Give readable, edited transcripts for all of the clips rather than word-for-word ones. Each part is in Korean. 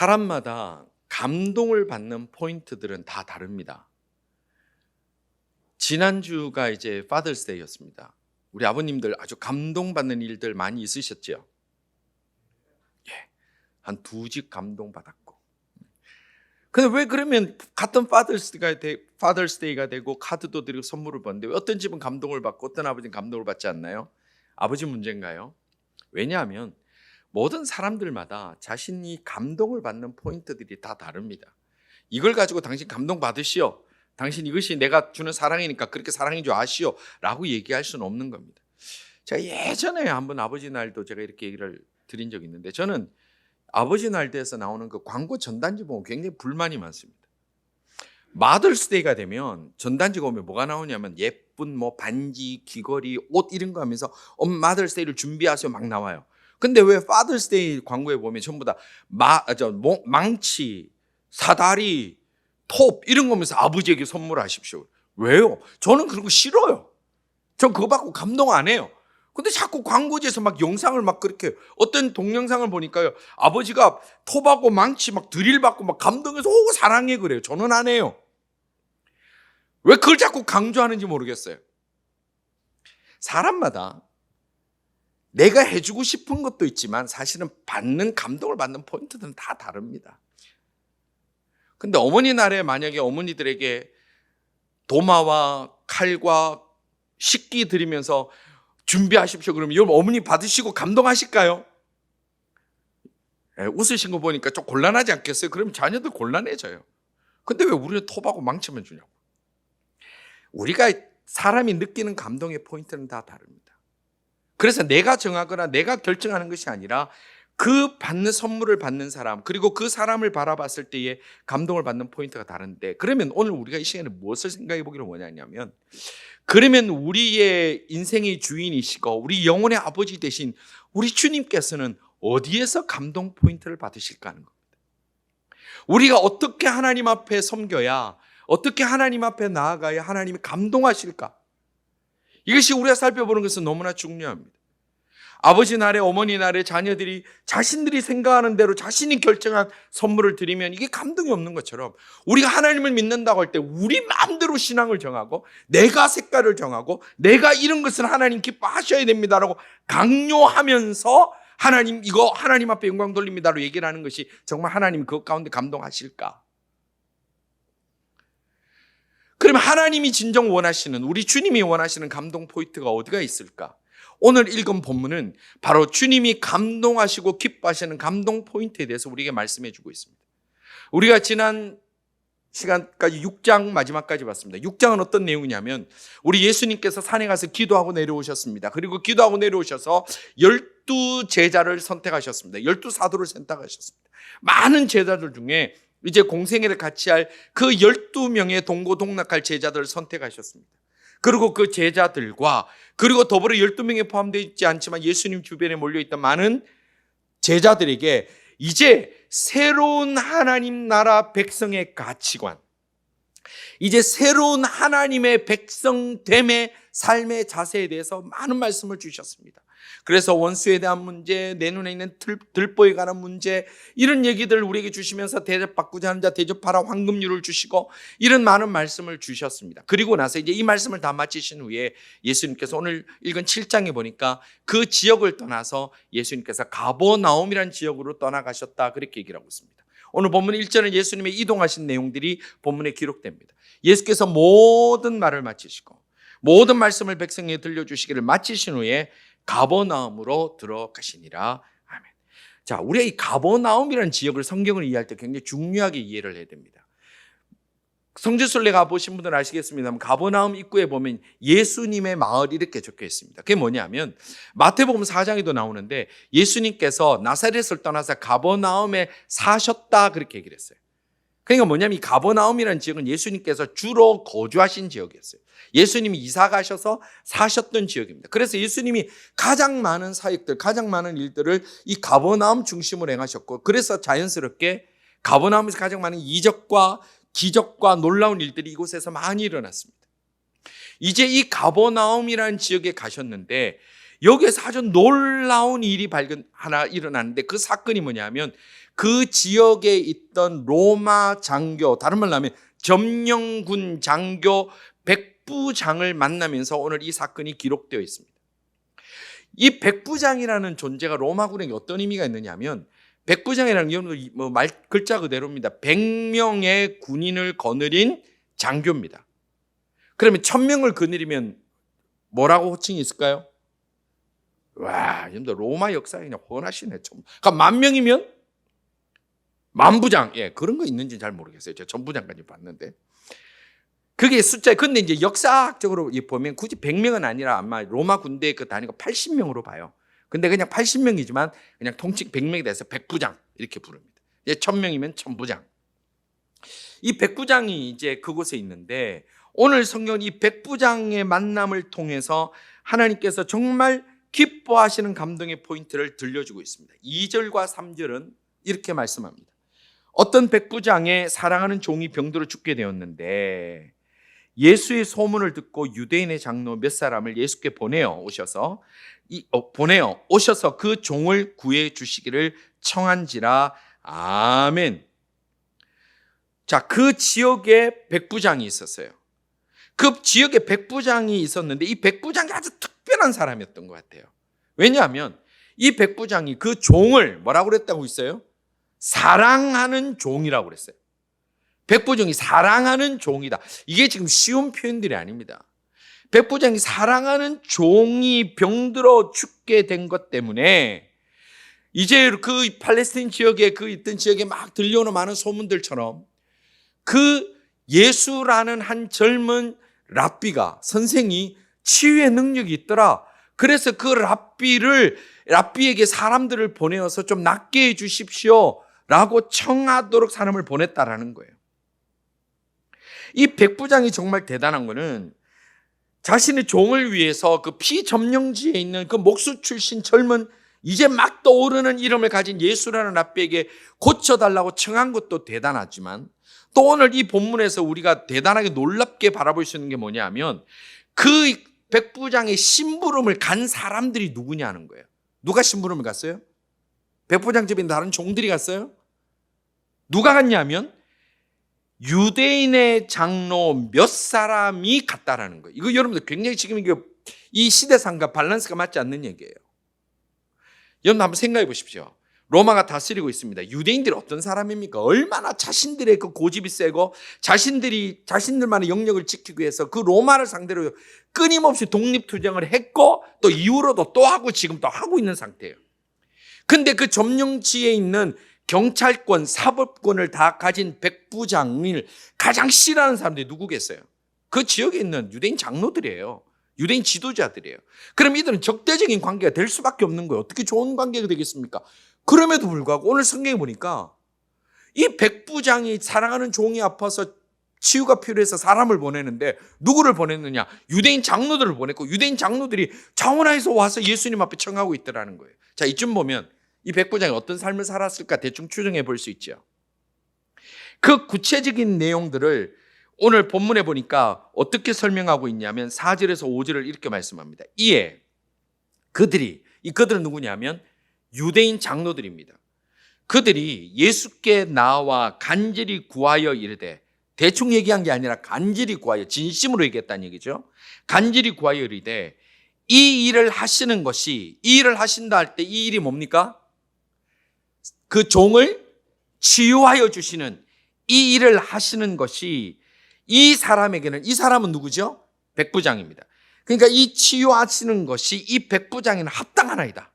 사람마다 감동을 받는 포인트들은 다 다릅니다. 지난주가 이제 Father's Day였습니다. 우리 아버님들 아주 감동받는 일들 많이 있으셨죠? 예, 한 2집 감동받았고. 근데 왜 그러면 같은 Father's Day가 되고 카드도 드리고 선물을 받는데 왜 어떤 집은 감동을 받고 어떤 아버지는 감동을 받지 않나요? 아버지 문제인가요? 왜냐하면 모든 사람들마다 자신이 감동을 받는 포인트들이 다 다릅니다. 이걸 가지고 당신 감동 받으시오, 당신 이것이 내가 주는 사랑이니까 그렇게 사랑인 줄 아시오 라고 얘기할 수는 없는 겁니다. 제가 예전에 한번 아버지 날도 제가 이렇게 얘기를 드린 적이 있는데, 저는 아버지 날에서 나오는 그 광고 전단지 보면 굉장히 불만이 많습니다. 마더스데이가 되면 전단지가 오면 뭐가 나오냐면 예쁜 뭐 반지, 귀걸이, 옷 이런 거 하면서 마더스데이를 준비하세요 막 나와요. 근데 왜 파더스데이 광고에 보면 전부 다 망치, 사다리, 톱 이런 거 하면서 아버지에게 선물하십시오. 왜요? 저는 그런 거 싫어요. 전 그거 받고 감동 안 해요. 근데 자꾸 광고지에서 막 영상을 막 그렇게, 어떤 동영상을 보니까요, 아버지가 톱하고 망치 막 드릴 받고 막 감동해서 오 사랑해 그래요. 저는 안 해요. 왜 그걸 자꾸 강조하는지 모르겠어요. 사람마다 내가 해주고 싶은 것도 있지만 사실은 감동을 받는 포인트들은 다 다릅니다. 근데 어머니 날에 만약에 어머니들에게 도마와 칼과 식기 드리면서 준비하십시오 그러면 여러분 어머니 받으시고 감동하실까요? 웃으신 거 보니까 좀 곤란하지 않겠어요? 그러면 자녀들 곤란해져요. 근데 왜 우리는 톱하고 망치만 주냐고. 우리가 사람이 느끼는 감동의 포인트는 다 다릅니다. 그래서 내가 정하거나 내가 결정하는 것이 아니라 그 받는 선물을 받는 사람, 그리고 그 사람을 바라봤을 때의 감동을 받는 포인트가 다른데, 그러면 오늘 우리가 이 시간에 무엇을 생각해 보기를 원하냐면, 그러면 우리의 인생의 주인이시고 우리 영혼의 아버지 되신 우리 주님께서는 어디에서 감동 포인트를 받으실까 하는 겁니다. 우리가 어떻게 하나님 앞에 섬겨야, 어떻게 하나님 앞에 나아가야 하나님이 감동하실까? 이것이 우리가 살펴보는 것은 너무나 중요합니다. 아버지 날에 어머니 날에 자녀들이 자신들이 생각하는 대로 자신이 결정한 선물을 드리면 이게 감동이 없는 것처럼, 우리가 하나님을 믿는다고 할 때 우리 마음대로 신앙을 정하고 내가 색깔을 정하고 내가 이런 것은 하나님 기뻐하셔야 됩니다라고 강요하면서 하나님 이거 하나님 앞에 영광 돌립니다로 얘기를 하는 것이 정말 하나님 그것 가운데 감동하실까? 그러면 하나님이 진정 원하시는, 우리 주님이 원하시는 감동 포인트가 어디가 있을까? 오늘 읽은 본문은 바로 주님이 감동하시고 기뻐하시는 감동 포인트에 대해서 우리에게 말씀해 주고 있습니다. 우리가 지난 시간까지 6장 마지막까지 봤습니다. 6장은 어떤 내용이냐면, 우리 예수님께서 산에 가서 기도하고 내려오셨습니다. 그리고 기도하고 내려오셔서 12제자를 선택하셨습니다. 12사도를 선택하셨습니다. 많은 제자들 중에 이제 공생애를 같이 할 그 12명의 동고동락할 제자들을 선택하셨습니다. 그리고 그 제자들과, 그리고 더불어 12명에 포함되어 있지 않지만 예수님 주변에 몰려있던 많은 제자들에게 이제 새로운 하나님 나라 백성의 가치관, 이제 새로운 하나님의 백성됨의 삶의 자세에 대해서 많은 말씀을 주셨습니다. 그래서 원수에 대한 문제, 내 눈에 있는 들보에 관한 문제, 이런 얘기들을 우리에게 주시면서 대접받고자 하는 자 대접하라 황금률을 주시고 이런 많은 말씀을 주셨습니다. 그리고 나서 이제 이 말씀을 다 마치신 후에 예수님께서 오늘 읽은 7장에 보니까 그 지역을 떠나서 예수님께서 가버나움이라는 지역으로 떠나가셨다, 그렇게 얘기를 하고 있습니다. 오늘 본문 1절은 예수님의 이동하신 내용들이 본문에 기록됩니다. 예수께서 모든 말을 마치시고 모든 말씀을 백성에게 들려주시기를 마치신 후에 가버나움으로 들어가시니라. 아멘. 자, 우리가 이 가버나움이라는 지역을 성경을 이해할 때 굉장히 중요하게 이해를 해야 됩니다. 성지순례 가보신 분들은 아시겠습니다만 가버나움 입구에 보면 예수님의 마을 이렇게 적혀 있습니다. 그게 뭐냐면 마태복음 4장에도 나오는데 예수님께서 나사렛을 떠나서 가버나움에 사셨다, 그렇게 얘기를 했어요. 그러니까 뭐냐면 이 가버나움이라는 지역은 예수님께서 주로 거주하신 지역이었어요. 예수님이 이사 가셔서 사셨던 지역입니다. 그래서 예수님이 가장 많은 사역들, 가장 많은 일들을 이 가버나움 중심으로 행하셨고, 그래서 자연스럽게 가버나움에서 가장 많은 이적과 기적과 놀라운 일들이 이곳에서 많이 일어났습니다. 이제 이 가버나움이라는 지역에 가셨는데 여기에서 아주 놀라운 일이 하나 일어나는데, 그 사건이 뭐냐면 그 지역에 있던 로마 장교, 다른 말로 하면 점령군 장교 백부장을 만나면서 오늘 이 사건이 기록되어 있습니다. 이 백부장이라는 존재가 로마군에게 어떤 의미가 있느냐면, 백부장이라는 게 말 글자 그대로입니다. 100명의 군인을 거느린 장교입니다. 그러면 1000명을 거느리면 뭐라고 호칭이 있을까요? 와, 여러분들 로마 역사에 그냥 훤하시네. 그러니까 10,000명이면 만부장, 예, 그런 거 있는지 잘 모르겠어요. 제가 전부장까지 봤는데. 그게 숫자, 근데 이제 역사학적으로 보면 굳이 100명은 아니라 아마 로마 군대 그 단위가 80명으로 봐요. 근데 그냥 80명이지만 그냥 통칭 100명이 돼서 백부장 이렇게 부릅니다. 이제 1000명이면 천부장. 이 백부장이 이제 그곳에 있는데, 오늘 성경은 이 백부장의 만남을 통해서 하나님께서 정말 기뻐하시는 감동의 포인트를 들려주고 있습니다. 2절과 3절은 이렇게 말씀합니다. 어떤 백부장의 사랑하는 종이 병들어 죽게 되었는데 예수의 소문을 듣고 유대인의 장로 몇 사람을 예수께 보내어 오셔서 그 종을 구해 주시기를 청한지라. 아멘. 자, 그 지역에 백부장이 있었어요. 그 지역에 백부장이 있었는데 이 백부장이 아주 특별한 사람이었던 것 같아요. 왜냐하면 이 백부장이 그 종을 뭐라고 그랬다고 했어요? 사랑하는 종이라고 그랬어요. 백부장이 사랑하는 종이다. 이게 지금 쉬운 표현들이 아닙니다. 백부장이 사랑하는 종이 병들어 죽게 된 것 때문에 이제 그 팔레스타인 지역에 그 있던 지역에 막 들려오는 많은 소문들처럼 그 예수라는 한 젊은 랍비가, 선생이 치유의 능력이 있더라. 그래서 그 랍비에게 사람들을 보내어서 좀 낫게 해 주십시오 라고 청하도록 사람을 보냈다라는 거예요. 이 백부장이 정말 대단한 거는 자신의 종을 위해서 그 피점령지에 있는 그 목수 출신 젊은 이제 막 떠오르는 이름을 가진 예수라는 랍비에게 고쳐달라고 청한 것도 대단하지만, 또 오늘 이 본문에서 우리가 대단하게 놀랍게 바라볼 수 있는 게 뭐냐면 그 백부장의 심부름을 간 사람들이 누구냐는 거예요. 누가 심부름을 갔어요? 백부장 집에 있는 다른 종들이 갔어요? 누가 갔냐면 유대인의 장로 몇 사람이 갔다라는 거예요. 이거 여러분들 굉장히 지금 이 시대상과 밸런스가 맞지 않는 얘기예요. 여러분 한번 생각해 보십시오. 로마가 다스리고 있습니다. 유대인들이 어떤 사람입니까? 얼마나 자신들의 그 고집이 세고 자신들만의 영역을 지키기 위해서 그 로마를 상대로 끊임없이 독립투쟁을 했고 또 이후로도 또 하고 지금 또 하고 있는 상태예요. 근데 그 점령지에 있는 경찰권, 사법권을 다 가진 백부장을 가장 싫어하는 사람들이 누구겠어요? 그 지역에 있는 유대인 장로들이에요. 유대인 지도자들이에요. 그럼 이들은 적대적인 관계가 될 수밖에 없는 거예요. 어떻게 좋은 관계가 되겠습니까? 그럼에도 불구하고 오늘 성경에 보니까 이 백부장이 사랑하는 종이 아파서 치유가 필요해서 사람을 보내는데 누구를 보냈느냐? 유대인 장로들을 보냈고 유대인 장로들이 자원하에서 와서 예수님 앞에 청하고 있더라는 거예요. 자, 이쯤 보면 이 백부장이 어떤 삶을 살았을까 대충 추정해 볼 수 있죠. 그 구체적인 내용들을 오늘 본문에 보니까 어떻게 설명하고 있냐면 4절에서 5절을 이렇게 말씀합니다. 이에 그들은 누구냐면 유대인 장로들입니다. 그들이 예수께 나와 간절히 구하여 이르되, 대충 얘기한 게 아니라 간절히 구하여, 진심으로 얘기했다는 얘기죠. 간절히 구하여 이르되 이 일을 하시는 것이, 이 일을 하신다 할 때 이 일이 뭡니까? 그 종을 치유하여 주시는 이 일을 하시는 것이 이 사람에게는, 이 사람은 누구죠? 백부장입니다. 그러니까 이 치유하시는 것이 이 백부장에는 합당하나이다.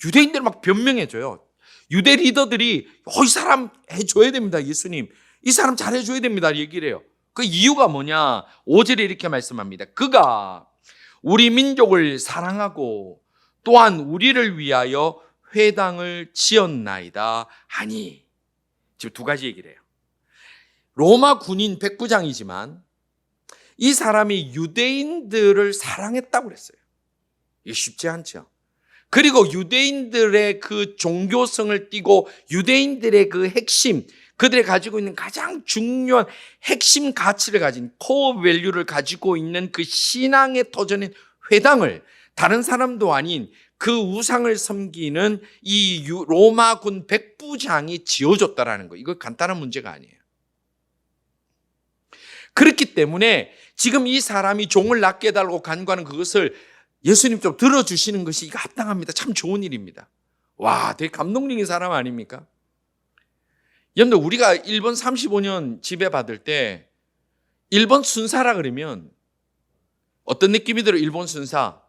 유대인들 막 변명해줘요. 유대 리더들이 이 사람 해줘야 됩니다. 예수님, 이 사람 잘해줘야 됩니다. 얘기를 해요. 그 이유가 뭐냐? 5절에 이렇게 말씀합니다. 그가 우리 민족을 사랑하고 또한 우리를 위하여 회당을 지었나이다 하니. 지금 두 가지 얘기를 해요. 로마 군인 백부장이지만 이 사람이 유대인들을 사랑했다고 그랬어요. 이게 쉽지 않죠. 그리고 유대인들의 그 종교성을 띠고 유대인들의 그 핵심, 그들이 가지고 있는 가장 중요한 핵심 가치를 가진 코어 밸류를 가지고 있는 그 신앙의 터전인 회당을 다른 사람도 아닌 그 우상을 섬기는 이 로마군 백부장이 지어줬다라는 거예요. 이거 간단한 문제가 아니에요. 그렇기 때문에 지금 이 사람이 종을 낫게 해달라고 간구하는 그것을 예수님 좀 들어주시는 것이 이거 합당합니다. 참 좋은 일입니다. 와, 되게 감동적인 사람 아닙니까? 여러분들, 우리가 일본 35년 지배받을 때 일본 순사라 그러면 어떤 느낌이 들어요? 일본 순사.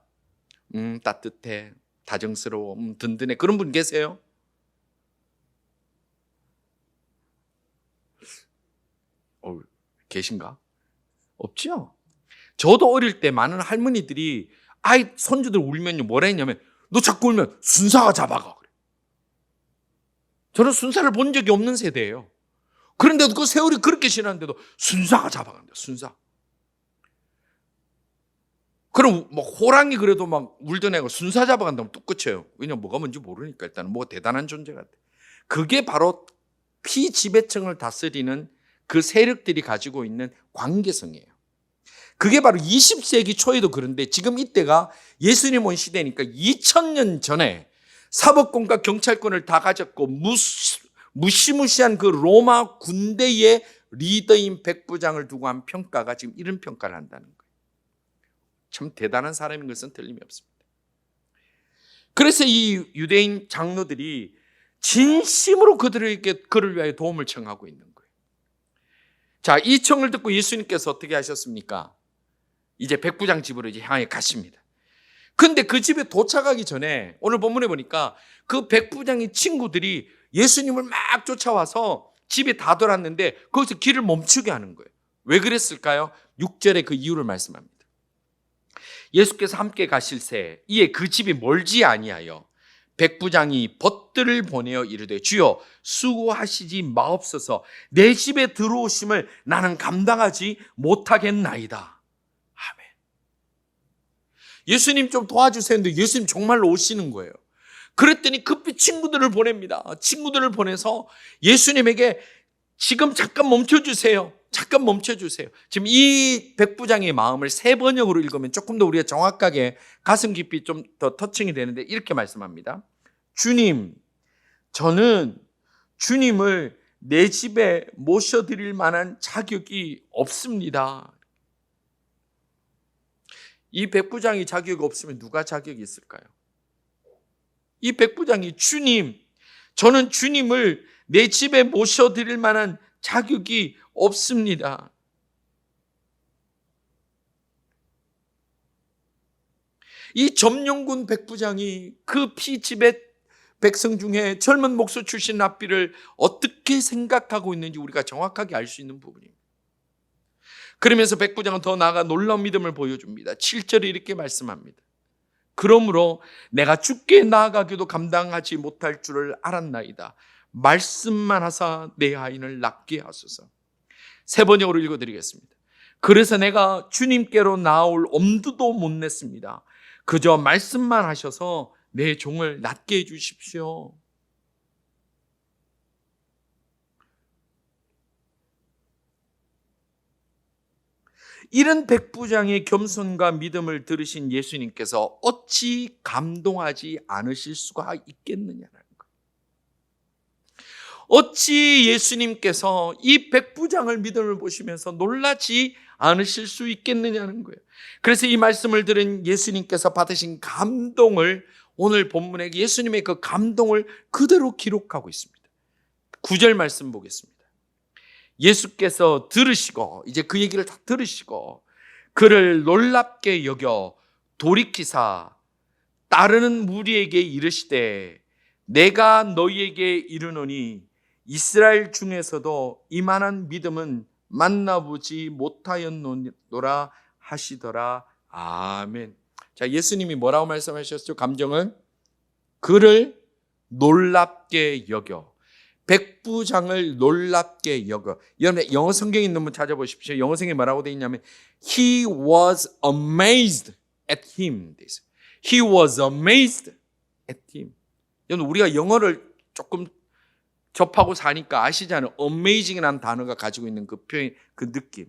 따뜻해, 다정스러워, 든든해. 그런 분 계세요? 계신가? 없죠? 저도 어릴 때 많은 할머니들이 아이 손주들 울면요 뭐라 했냐면 너 자꾸 울면 순사가 잡아가 그래. 저는 순사를 본 적이 없는 세대예요. 그런데도 그 세월이 그렇게 지났는데도 순사가 잡아간다. 순사. 그럼 뭐 호랑이 그래도 막 울던 애가 순사 잡아간다면 뚝 끝이에요. 왜냐면 뭐가 뭔지 모르니까 일단은 뭐가 대단한 존재 같아. 그게 바로 피지배층을 다스리는 그 세력들이 가지고 있는 관계성이에요. 그게 바로 20세기 초에도 그런데 지금 이때가 예수님 온 시대니까 2000년 전에 사법권과 경찰권을 다 가졌고 무시무시한 그 로마 군대의 리더인 백부장을 두고 한 평가가 지금 이런 평가를 한다는 거예요. 참 대단한 사람인 것은 틀림이 없습니다. 그래서 이 유대인 장로들이 진심으로 그를 위하여 도움을 청하고 있는 거예요. 자, 이 청을 듣고 예수님께서 어떻게 하셨습니까? 이제 백부장 집으로 이제 향해 가십니다. 근데 그 집에 도착하기 전에 오늘 본문에 보니까 그 백부장의 친구들이 예수님을 막 쫓아와서 집에 다 돌았는데 거기서 길을 멈추게 하는 거예요. 왜 그랬을까요? 6절에 그 이유를 말씀합니다. 예수께서 함께 가실새 이에 그 집이 멀지 아니하여 백부장이 벗들을 보내어 이르되 주여 수고하시지 마옵소서 내 집에 들어오심을 나는 감당하지 못하겠나이다. 아멘. 예수님 좀 도와주세요 했는데 예수님 정말로 오시는 거예요. 그랬더니 급히 친구들을 보냅니다. 친구들을 보내서 예수님에게 지금 잠깐 멈춰주세요. 잠깐 멈춰주세요. 지금 이 백부장의 마음을 세 번역으로 읽으면 조금 더 우리가 정확하게 가슴 깊이 좀 더 터칭이 되는데 이렇게 말씀합니다. 주님, 저는 주님을 내 집에 모셔드릴 만한 자격이 없습니다. 이 백부장이 자격이 없으면 누가 자격이 있을까요? 이 백부장이 주님, 저는 주님을 내 집에 모셔드릴 만한 자격이 없습니다. 이 점령군 백부장이 그 피지배 백성 중에 젊은 목소 출신 랍비를 어떻게 생각하고 있는지 우리가 정확하게 알 수 있는 부분입니다. 그러면서 백부장은 더 나아가 놀라운 믿음을 보여줍니다. 7절에 이렇게 말씀합니다. 그러므로 내가 주께 나아가기도 감당하지 못할 줄을 알았나이다. 말씀만 하사 내 아이를 낫게 하소서. 세 번역으로 읽어드리겠습니다. 그래서 내가 주님께로 나올 엄두도 못 냈습니다. 그저 말씀만 하셔서 내 종을 낫게 해주십시오. 이런 백부장의 겸손과 믿음을 들으신 예수님께서 어찌 감동하지 않으실 수가 있겠느냐는 거예요. 어찌 예수님께서 이 백부장을 믿음을 보시면서 놀라지 않으실 수 있겠느냐는 거예요. 그래서 이 말씀을 들은 예수님께서 받으신 감동을 오늘 본문에 예수님의 그 감동을 그대로 기록하고 있습니다. 9절 말씀 보겠습니다. 예수께서 들으시고 이제 그 얘기를 다 들으시고 그를 놀랍게 여겨 돌이키사 따르는 무리에게 이르시되 내가 너희에게 이르노니 이스라엘 중에서도 이만한 믿음은 만나보지 못하였노라 하시더라. 아멘. 자, 예수님이 뭐라고 말씀하셨죠? 감정은 그를 놀랍게 여겨. 백부장을 놀랍게 여겨. 여러분 영어 성경에 있는 분 찾아보십시오. 영어 성경에 뭐라고 되어 있냐면 He was amazed at him. He was amazed at him. 여러분 우리가 영어를 조금 접하고 사니까 아시잖아요. amazing이라는 단어가 가지고 있는 그 표현, 그 느낌.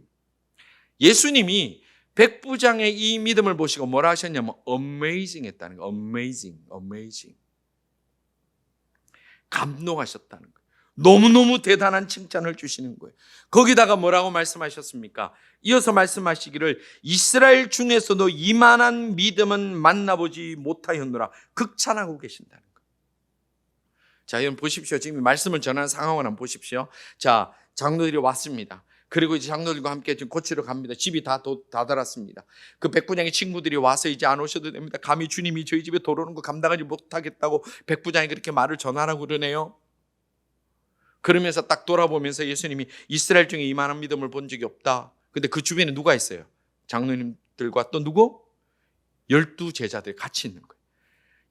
예수님이 백부장의 이 믿음을 보시고 뭐라 하셨냐면 amazing 했다는 거예요. amazing. 감동하셨다는 거예요. 너무너무 대단한 칭찬을 주시는 거예요. 거기다가 뭐라고 말씀하셨습니까? 이어서 말씀하시기를 이스라엘 중에서도 이만한 믿음은 만나보지 못하였노라. 극찬하고 계신다는 거예요. 자, 여러분 보십시오. 지금 말씀을 전하는 상황을 한번 보십시오. 자, 장로들이 왔습니다. 그리고 이제 장로들과 함께 지금 고치러 갑니다. 집이 다 닫았습니다. 그 백부장의 친구들이 와서 이제 안 오셔도 됩니다. 감히 주님이 저희 집에 들어오는 거 감당하지 못하겠다고 백부장이 그렇게 말을 전하라고 그러네요. 그러면서 딱 돌아보면서 예수님이 이스라엘 중에 이만한 믿음을 본 적이 없다. 근데 그 주변에 누가 있어요? 장로님들과 또 누구? 12제자들이 같이 있는 거예요.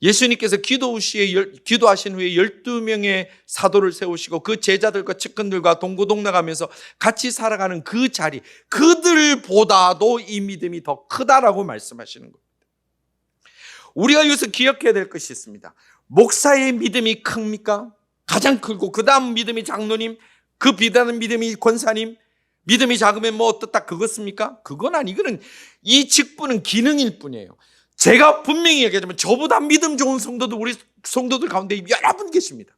예수님께서 기도하신 후에 12명의 사도를 세우시고 그 제자들과 측근들과 동고동락하면서 같이 살아가는 그 자리, 그들보다도 이 믿음이 더 크다라고 말씀하시는 겁니다. 우리가 여기서 기억해야 될 것이 있습니다. 목사의 믿음이 큽니까? 가장 크고 그 다음 믿음이 장로님, 그 비다는 믿음이 권사님, 믿음이 작으면 뭐 어떻다 그것입니까? 그건 아니. 이거는 이 직분은 기능일 뿐이에요. 제가 분명히 얘기하자면 저보다 믿음 좋은 성도들, 우리 성도들 가운데 여러분 계십니다.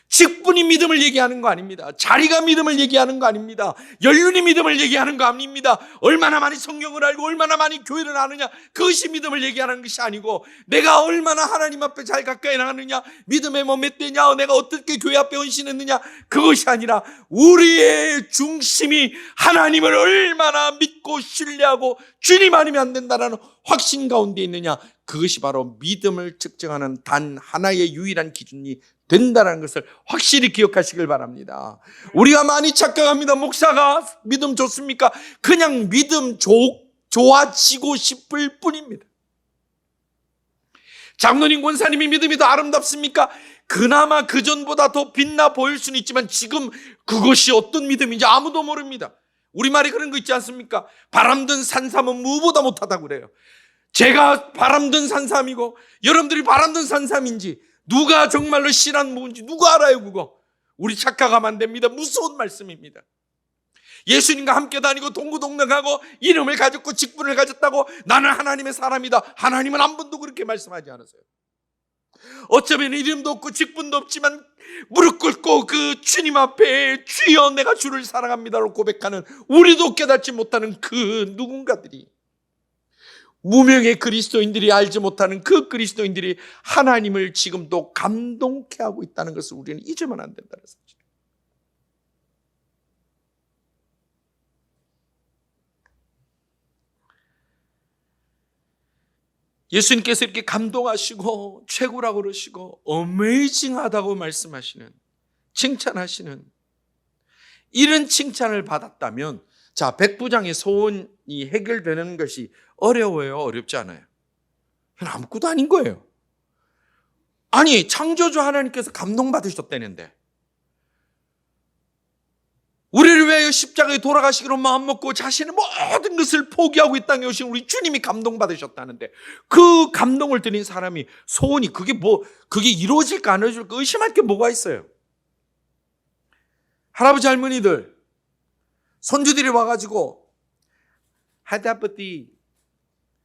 직분이 믿음을 얘기하는 거 아닙니다. 자리가 믿음을 얘기하는 거 아닙니다. 연륜이 믿음을 얘기하는 거 아닙니다. 얼마나 많이 성경을 알고 얼마나 많이 교회를 아느냐, 그것이 믿음을 얘기하는 것이 아니고 내가 얼마나 하나님 앞에 잘 가까이 나가느냐, 믿음의 뭐 몇 대냐, 내가 어떻게 교회 앞에 헌신했느냐, 그것이 아니라 우리의 중심이 하나님을 얼마나 믿고 신뢰하고 주님 아니면 안 된다라는 확신 가운데 있느냐, 그것이 바로 믿음을 측정하는 단 하나의 유일한 기준이 된다는 것을 확실히 기억하시길 바랍니다. 우리가 많이 착각합니다. 목사가 믿음 좋습니까? 그냥 믿음 좋아지고 싶을 뿐입니다. 장로님, 권사님이 믿음이 더 아름답습니까? 그나마 그전보다 더 빛나 보일 수는 있지만 지금 그것이 어떤 믿음인지 아무도 모릅니다. 우리말에 그런 거 있지 않습니까? 바람든 산삼은 무보다 못하다고 그래요. 제가 바람든 산삼이고 여러분들이 바람든 산삼인지 누가 정말로 신한 무인지 누가 알아요? 그거 우리 착각하면 안 됩니다. 무서운 말씀입니다. 예수님과 함께 다니고 동고동락하고 이름을 가졌고 직분을 가졌다고 나는 하나님의 사람이다. 하나님은 한 번도 그렇게 말씀하지 않으세요. 어쩌면 이름도 없고 직분도 없지만 무릎 꿇고 그 주님 앞에 주여 내가 주를 사랑합니다로 고백하는, 우리도 깨닫지 못하는 그 누군가들이, 무명의 그리스도인들이 알지 못하는 그 그리스도인들이 하나님을 지금도 감동케 하고 있다는 것을 우리는 잊으면 안 된다는 사실. 예수님께서 이렇게 감동하시고 최고라고 그러시고 어메이징하다고 말씀하시는, 칭찬하시는 이런 칭찬을 받았다면, 자, 백부장의 소원이 해결되는 것이 어려워요? 어렵지 않아요? 아무것도 아닌 거예요. 아니, 창조주 하나님께서 감동받으셨다는데 우리를 위하여 십자가에 돌아가시기로 마음먹고 자신의 모든 것을 포기하고 이 땅에 오신 우리 주님이 감동받으셨다는데, 그 감동을 드린 사람이 소원이 그게 이루어질까 안 이루어질까 의심할 게 뭐가 있어요? 할아버지 할머니들, 손주들이 와가지고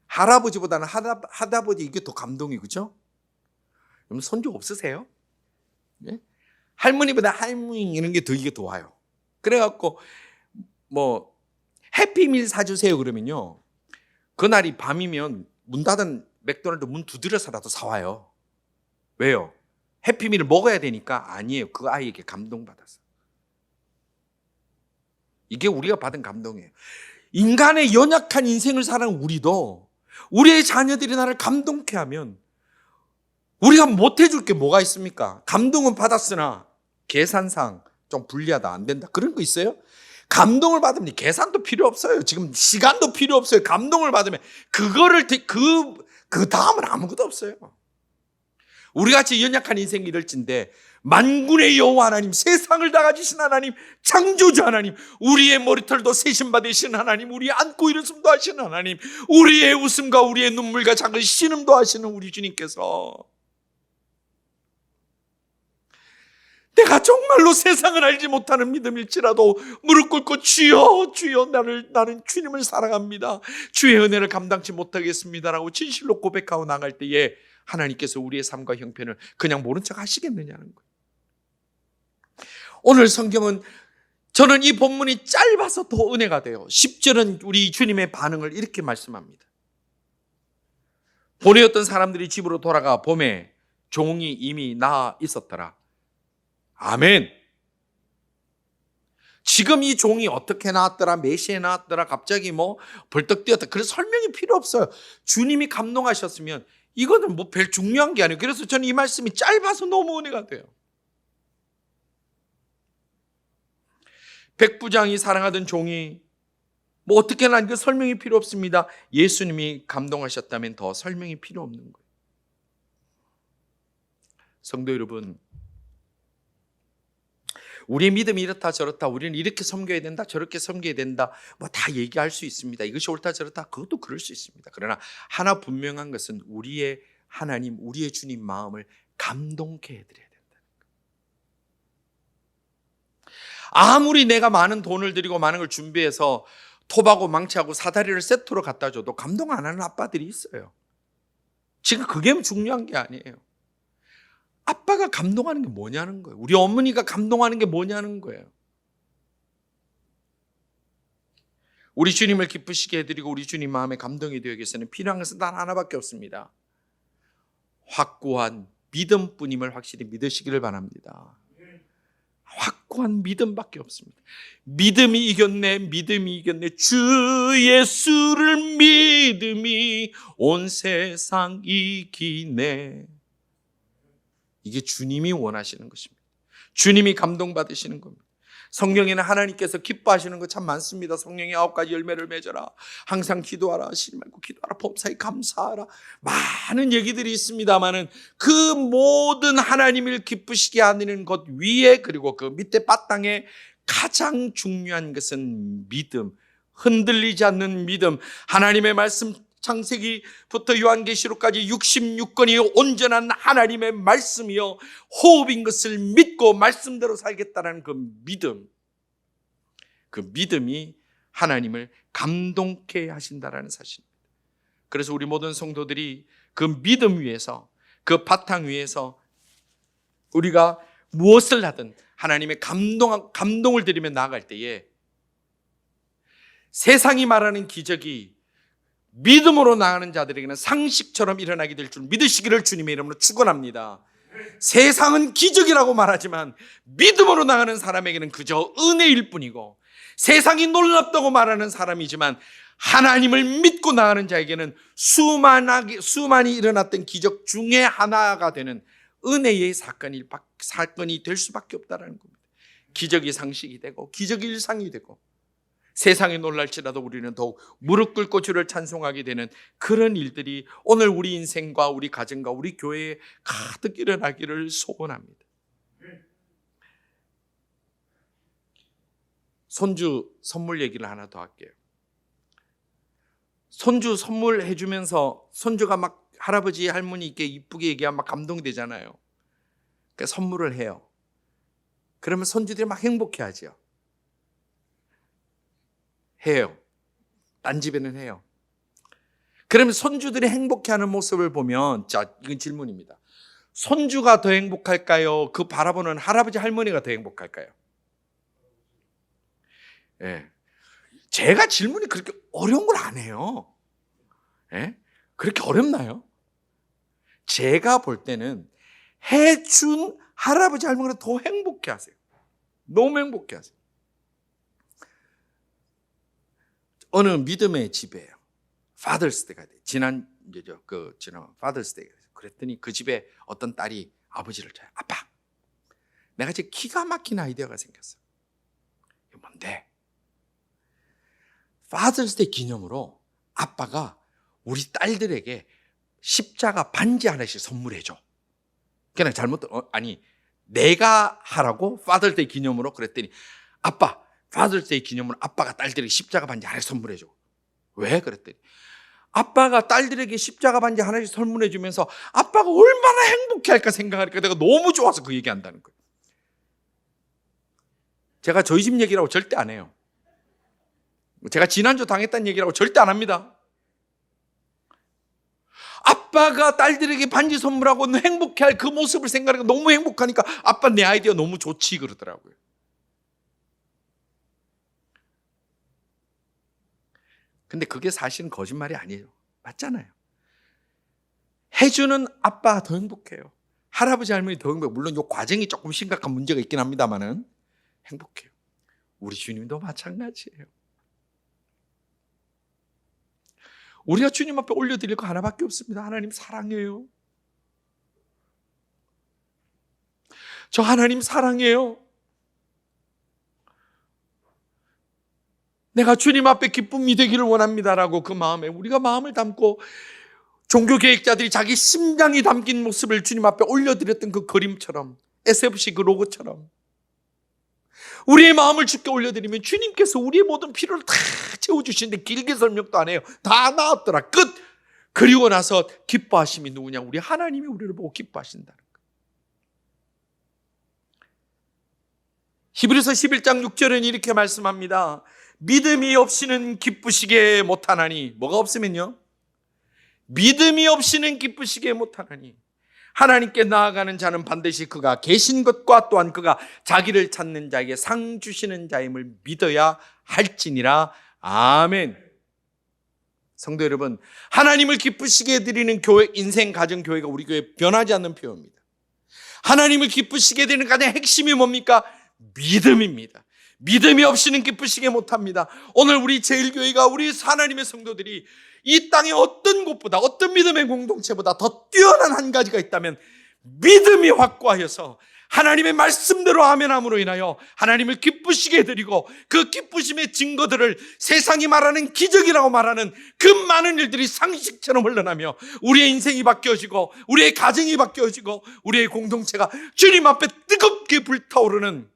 할아버지보다는 하다버지 이게 더 감동이, 그죠? 여러분 손주 없으세요? 네? 할머니보다 할머니 이런 게 더 이게 더 와요. 그래갖고 뭐 해피밀 사주세요 그러면요, 그날이 밤이면 문 닫은 맥도날드 문 두드려서라도 사와요. 왜요? 해피밀을 먹어야 되니까? 아니에요. 그 아이에게 감동받았어. 이게 우리가 받은 감동이에요. 인간의 연약한 인생을 살아가는 우리도 우리의 자녀들이 나를 감동케 하면 우리가 못해줄 게 뭐가 있습니까? 감동은 받았으나 계산상 좀 불리하다, 안 된다, 그런 거 있어요? 감동을 받으면 계산도 필요 없어요. 지금 시간도 필요 없어요. 감동을 받으면 그거를 그 다음은 아무것도 없어요. 우리같이 연약한 인생이 이럴진데 만군의 여호와 하나님, 세상을 다 가지신 하나님, 창조주 하나님, 우리의 머리털도 세심받으신 하나님, 우리의 안고 일어섬도 하시는 하나님, 우리의 웃음과 우리의 눈물과 작은 신음도 하시는 우리 주님께서 내가 정말로 세상을 알지 못하는 믿음일지라도 무릎 꿇고 주여 주여 나는 주님을 사랑합니다, 주의 은혜를 감당치 못하겠습니다라고 진실로 고백하고 나갈 때에 하나님께서 우리의 삶과 형편을 그냥 모른 척 하시겠느냐는 거예요. 오늘 성경은, 저는 이 본문이 짧아서 더 은혜가 돼요. 10절은 우리 주님의 반응을 이렇게 말씀합니다. 본에 어떤 사람들이 집으로 돌아가 봄에 종이 이미 나아 있었더라. 아멘. 지금 이 종이 어떻게 나왔더라, 몇 시에 나왔더라, 갑자기 벌떡 뛰었다, 그래서 설명이 필요 없어요. 주님이 감동하셨으면 이거는 별 중요한 게 아니에요. 그래서 저는 이 말씀이 짧아서 너무 은혜가 돼요. 백부장이 사랑하던 종이 어떻게 난 그 설명이 필요 없습니다. 예수님이 감동하셨다면 더 설명이 필요 없는 거예요. 성도 여러분, 우리의 믿음이 이렇다 저렇다, 우리는 이렇게 섬겨야 된다 저렇게 섬겨야 된다, 다 얘기할 수 있습니다. 이것이 옳다 저렇다, 그것도 그럴 수 있습니다. 그러나 하나 분명한 것은 우리의 하나님, 우리의 주님 마음을 감동케 해드려야 된다는 거예요. 아무리 내가 많은 돈을 들이고 많은 걸 준비해서 톱하고 망치하고 사다리를 세트로 갖다 줘도 감동 안 하는 아빠들이 있어요. 지금 그게 중요한 게 아니에요. 아빠가 감동하는 게 뭐냐는 거예요. 우리 어머니가 감동하는 게 뭐냐는 거예요. 우리 주님을 기쁘시게 해드리고 우리 주님 마음에 감동이 되기 위해서는 필요한 것은 단 하나밖에 없습니다. 확고한 믿음뿐임을 확실히 믿으시기를 바랍니다. 확고한 믿음밖에 없습니다. 믿음이 이겼네, 믿음이 이겼네. 주 예수를 믿음이 온 세상 이기네. 이게 주님이 원하시는 것입니다. 주님이 감동받으시는 겁니다. 성경에는 하나님께서 기뻐하시는 거 참 많습니다. 성령의 9가지 열매를 맺어라, 항상 기도하라, 쉬지 말고 기도하라, 범사에 감사하라, 많은 얘기들이 있습니다만은 그 모든 하나님을 기쁘시게 하는 것 위에, 그리고 그 밑에 바탕에 가장 중요한 것은 믿음, 흔들리지 않는 믿음. 하나님의 말씀, 창세기부터 요한계시록까지 66권이 온전한 하나님의 말씀이요 호흡인 것을 믿고 말씀대로 살겠다는 그 믿음, 그 믿음이 하나님을 감동케 하신다는 사실입니다. 그래서 우리 모든 성도들이 그 믿음 위에서, 그 바탕 위에서 우리가 무엇을 하든 하나님의 감동을 드리며 나아갈 때에 세상이 말하는 기적이 믿음으로 나가는 자들에게는 상식처럼 일어나게 될 줄 믿으시기를 주님의 이름으로 축원합니다. 세상은 기적이라고 말하지만 믿음으로 나가는 사람에게는 그저 은혜일 뿐이고, 세상이 놀랍다고 말하는 사람이지만 하나님을 믿고 나가는 자에게는 수많이 일어났던 기적 중에 하나가 되는 은혜의 사건이 될 수밖에 없다는 겁니다. 기적이 상식이 되고 기적이 일상이 되고 세상에 놀랄지라도 우리는 더욱 무릎 꿇고 주를 찬송하게 되는 그런 일들이 오늘 우리 인생과 우리 가정과 우리 교회에 가득 일어나기를 소원합니다. 손주 선물 얘기를 하나 더 할게요. 손주 선물해 주면서 손주가 막 할아버지 할머니께 이쁘게 얘기하면 막 감동되잖아요. 그러니까 선물을 해요. 그러면 손주들이 막 행복해하죠. 해요. 딴 집에는 해요. 그러면 손주들이 행복해하는 모습을 보면, 자, 이건 질문입니다. 손주가 더 행복할까요? 그 바라보는 할아버지 할머니가 더 행복할까요? 예. 제가 질문이 그렇게 어려운 걸 안 해요. 예? 그렇게 어렵나요? 제가 볼 때는 해준 할아버지 할머니가 더 행복해 하세요. 너무 행복해 하세요. 어느 믿음의 집에요. Father's Day가 돼. 지난 Father's Day. 그랬더니 그 집에 어떤 딸이 아버지를 쳐요. 아빠, 내가 지금 기가 막힌 아이디어가 생겼어. 이게 뭔데? Father's Day 기념으로 아빠가 우리 딸들에게 십자가 반지 하나씩 선물해줘. 그냥 내가 하라고 Father's Day 기념으로. 그랬더니 아빠, Father's Day 기념으로 아빠가 딸들에게 십자가 반지 하나씩 선물해줘. 왜? 그랬더니 아빠가 딸들에게 십자가 반지 하나씩 선물해주면서 아빠가 얼마나 행복해할까 생각하니까 내가 너무 좋아서 그 얘기한다는 거예요. 제가 저희 집 얘기라고 절대 안 해요. 제가 지난주 당했다는 얘기라고 절대 안 합니다. 아빠가 딸들에게 반지 선물하고 행복해할 그 모습을 생각하니까 너무 행복하니까 아빠 내 아이디어 너무 좋지 그러더라고요. 근데 그게 사실은 거짓말이 아니에요. 맞잖아요. 해주는 아빠 더 행복해요. 할아버지 할머니 더 행복해요. 물론 이 과정이 조금 심각한 문제가 있긴 합니다만은 행복해요. 우리 주님도 마찬가지예요. 우리가 주님 앞에 올려드릴 거 하나밖에 없습니다. 하나님 사랑해요. 저 하나님 사랑해요. 내가 주님 앞에 기쁨이 되기를 원합니다라고 그 마음에 우리가 마음을 담고 종교개혁자들이 자기 심장이 담긴 모습을 주님 앞에 올려드렸던 그 그림처럼 SFC 그 로고처럼 우리의 마음을 주께 올려드리면 주님께서 우리의 모든 필요를 다 채워주시는데 길게 설명도 안 해요. 다 나왔더라. 끝! 그리고 나서 기뻐하심이 누구냐? 우리 하나님이 우리를 보고 기뻐하신다는 거. 히브리서 11장 6절은 이렇게 말씀합니다. 믿음이 없이는 기쁘시게 못하나니. 뭐가 없으면요? 믿음이 없이는 기쁘시게 못하나니. 하나님께 나아가는 자는 반드시 그가 계신 것과 또한 그가 자기를 찾는 자에게 상 주시는 자임을 믿어야 할지니라. 아멘. 성도 여러분, 하나님을 기쁘시게 해드리는 교회, 인생 가정 교회가 우리 교회 변하지 않는 표현입니다. 하나님을 기쁘시게 해드리는 가장 핵심이 뭡니까? 믿음입니다. 믿음이 없이는 기쁘시게 못합니다. 오늘 우리 제일교회가 우리 하나님의 성도들이 이 땅의 어떤 곳보다 어떤 믿음의 공동체보다 더 뛰어난 한 가지가 있다면 믿음이 확고하여서 하나님의 말씀대로 아멘함으로 인하여 하나님을 기쁘시게 해드리고 그 기쁘심의 증거들을 세상이 말하는 기적이라고 말하는 그 많은 일들이 상식처럼 흘러나며 우리의 인생이 바뀌어지고 우리의 가정이 바뀌어지고 우리의 공동체가 주님 앞에 뜨겁게 불타오르는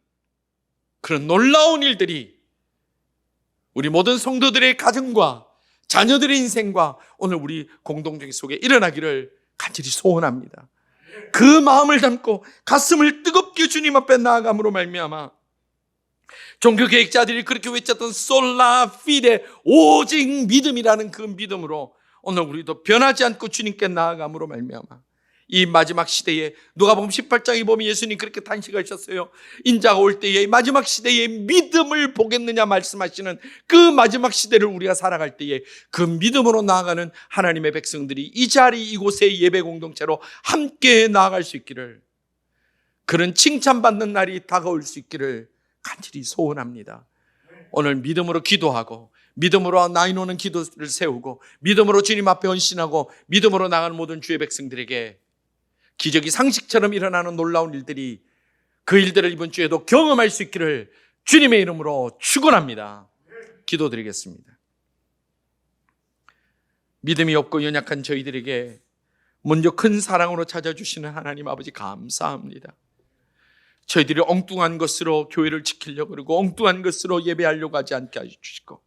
그런 놀라운 일들이 우리 모든 성도들의 가정과 자녀들의 인생과 오늘 우리 공동체 속에 일어나기를 간절히 소원합니다. 그 마음을 담고 가슴을 뜨겁게 주님 앞에 나아감으로 말미암아 종교개혁자들이 그렇게 외쳤던 솔라 피데 오직 믿음이라는 그 믿음으로 오늘 우리도 변하지 않고 주님께 나아감으로 말미암아 이 마지막 시대에 누가복음 18장에 보면 예수님 그렇게 탄식하셨어요. 인자가 올 때에 마지막 시대에 믿음을 보겠느냐 말씀하시는 그 마지막 시대를 우리가 살아갈 때에 그 믿음으로 나아가는 하나님의 백성들이 이 자리 이곳의 예배 공동체로 함께 나아갈 수 있기를, 그런 칭찬받는 날이 다가올 수 있기를 간절히 소원합니다. 오늘 믿음으로 기도하고 믿음으로 나이노는 기도를 세우고 믿음으로 주님 앞에 헌신하고 믿음으로 나가는 모든 주의 백성들에게 기적이 상식처럼 일어나는 놀라운 일들이, 그 일들을 이번 주에도 경험할 수 있기를 주님의 이름으로 축원합니다. 기도드리겠습니다. 믿음이 없고 연약한 저희들에게 먼저 큰 사랑으로 찾아주시는 하나님 아버지 감사합니다. 저희들이 엉뚱한 것으로 교회를 지키려고 그러고 엉뚱한 것으로 예배하려고 하지 않게 해주시고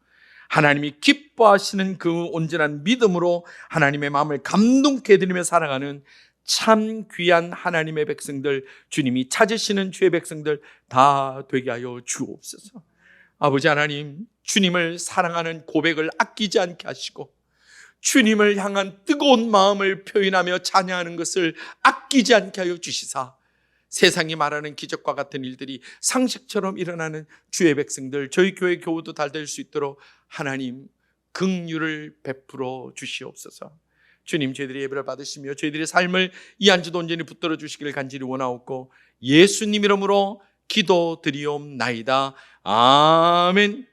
하나님이 기뻐하시는 그 온전한 믿음으로 하나님의 마음을 감동케 해드리며 살아가는 참 귀한 하나님의 백성들, 주님이 찾으시는 주의 백성들 다 되게 하여 주옵소서. 아버지 하나님, 주님을 사랑하는 고백을 아끼지 않게 하시고 주님을 향한 뜨거운 마음을 표현하며 찬양하는 것을 아끼지 않게 하여 주시사 세상이 말하는 기적과 같은 일들이 상식처럼 일어나는 주의 백성들, 저희 교회 교우도 다 될 수 있도록 하나님 긍휼을 베풀어 주시옵소서. 주님, 저희들이 예배를 받으시며 저희들의 삶을 이 한 주도 온전히 붙들어 주시기를 간절히 원하옵고 예수님 이름으로 기도드리옵나이다. 아멘.